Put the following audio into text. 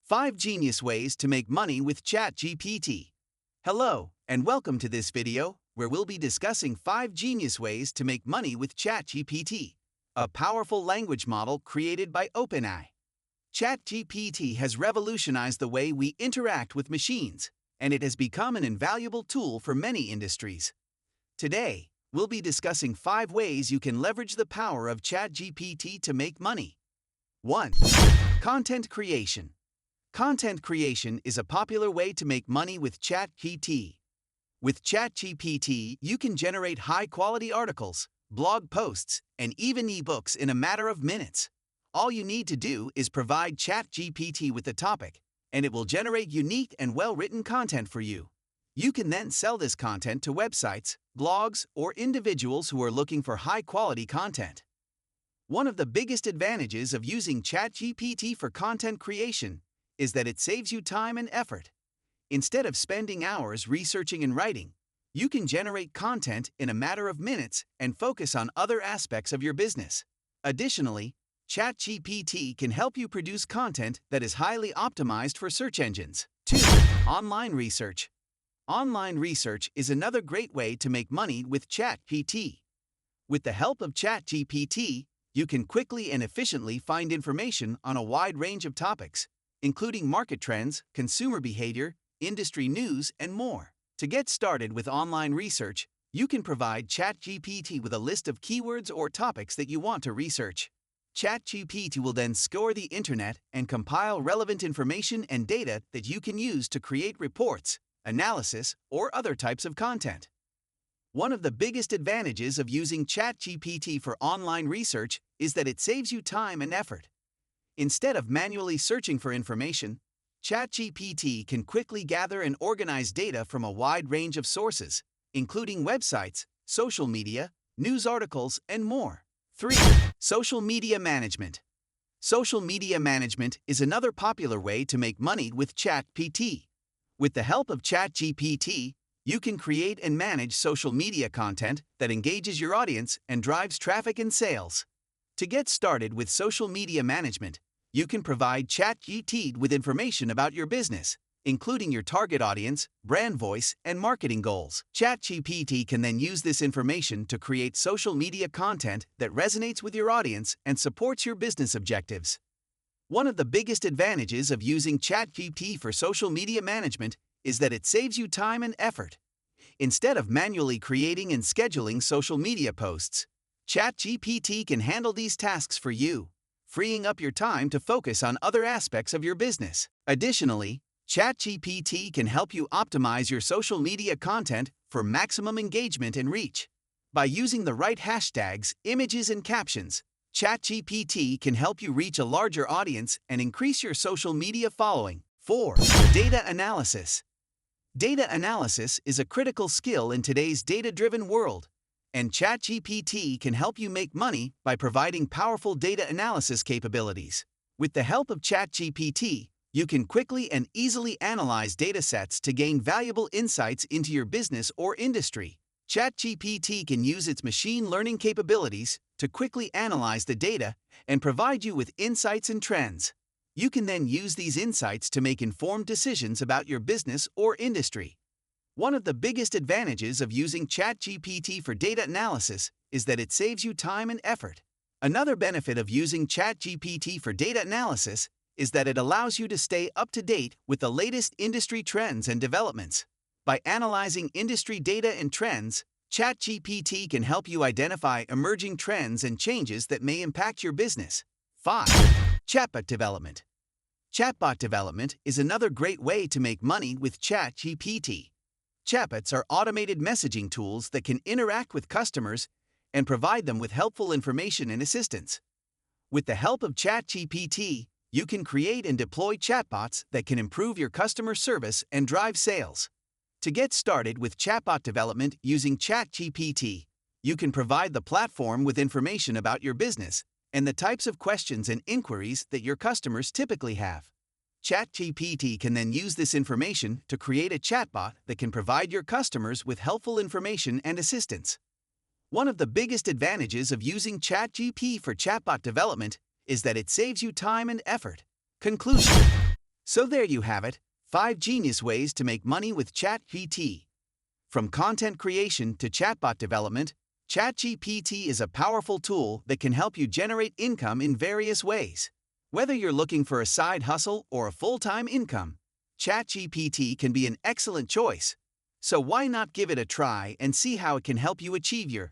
5 Genius Ways to Make Money with Chatgpt. Hello, and welcome to this video, where we'll be discussing 5 genius ways to make money with Chatgpt, a powerful language model created by OpenAI. Chatgpt has revolutionized the way we interact with machines, and it has become an invaluable tool for many industries. Today, we'll be discussing 5 ways you can leverage the power of Chatgpt to make money. 1. Content creation. Content creation is a popular way to make money with ChatGPT. With ChatGPT, you can generate high-quality articles, blog posts, and even ebooks in a matter of minutes. All you need to do is provide ChatGPT with the topic, and it will generate unique and well-written content for you. You can then sell this content to websites, blogs, or individuals who are looking for high-quality content. One of the biggest advantages of using ChatGPT for content creation is that it saves you time and effort. Instead of spending hours researching and writing, you can generate content in a matter of minutes and focus on other aspects of your business. Additionally, ChatGPT can help you produce content that is highly optimized for search engines. 2. Online research. Online research is another great way to make money with ChatGPT. With the help of ChatGPT, you can quickly and efficiently find information on a wide range of topics, including market trends, consumer behavior, industry news, and more. To get started with online research, you can provide ChatGPT with a list of keywords or topics that you want to research. ChatGPT will then scour the internet and compile relevant information and data that you can use to create reports, analysis, or other types of content. One of the biggest advantages of using ChatGPT for online research is that it saves you time and effort. Instead of manually searching for information, ChatGPT can quickly gather and organize data from a wide range of sources, including websites, social media, news articles, and more. 3. Social media management. Social media management is another popular way to make money with ChatGPT. With the help of ChatGPT, you can create and manage social media content that engages your audience and drives traffic and sales. To get started with social media management, you can provide ChatGPT with information about your business, including your target audience, brand voice, and marketing goals. ChatGPT can then use this information to create social media content that resonates with your audience and supports your business objectives. One of the biggest advantages of using ChatGPT for social media management is that it saves you time and effort. Instead of manually creating and scheduling social media posts, ChatGPT can handle these tasks for you, freeing up your time to focus on other aspects of your business. Additionally, ChatGPT can help you optimize your social media content for maximum engagement and reach. By using the right hashtags, images, and captions, ChatGPT can help you reach a larger audience and increase your social media following. 4. Data analysis. Data analysis is a critical skill in today's data-driven world, and ChatGPT can help you make money by providing powerful data analysis capabilities. With the help of ChatGPT, you can quickly and easily analyze datasets to gain valuable insights into your business or industry. ChatGPT can use its machine learning capabilities to quickly analyze the data and provide you with insights and trends. You can then use these insights to make informed decisions about your business or industry. One of the biggest advantages of using ChatGPT for data analysis is that it saves you time and effort. Another benefit of using ChatGPT for data analysis is that it allows you to stay up to date with the latest industry trends and developments. By analyzing industry data and trends, ChatGPT can help you identify emerging trends and changes that may impact your business. 5. Chatbot development. Chatbot development is another great way to make money with ChatGPT. Chatbots are automated messaging tools that can interact with customers and provide them with helpful information and assistance. With the help of ChatGPT, you can create and deploy chatbots that can improve your customer service and drive sales. To get started with chatbot development using ChatGPT, you can provide the platform with information about your business and the types of questions and inquiries that your customers typically have. ChatGPT can then use this information to create a chatbot that can provide your customers with helpful information and assistance. One of the biggest advantages of using ChatGPT for chatbot development is that it saves you time and effort. Conclusion. So there you have it, 5 genius ways to make money with ChatGPT. From content creation to chatbot development, ChatGPT is a powerful tool that can help you generate income in various ways. Whether you're looking for a side hustle or a full-time income, ChatGPT can be an excellent choice. So why not give it a try and see how it can help you achieve your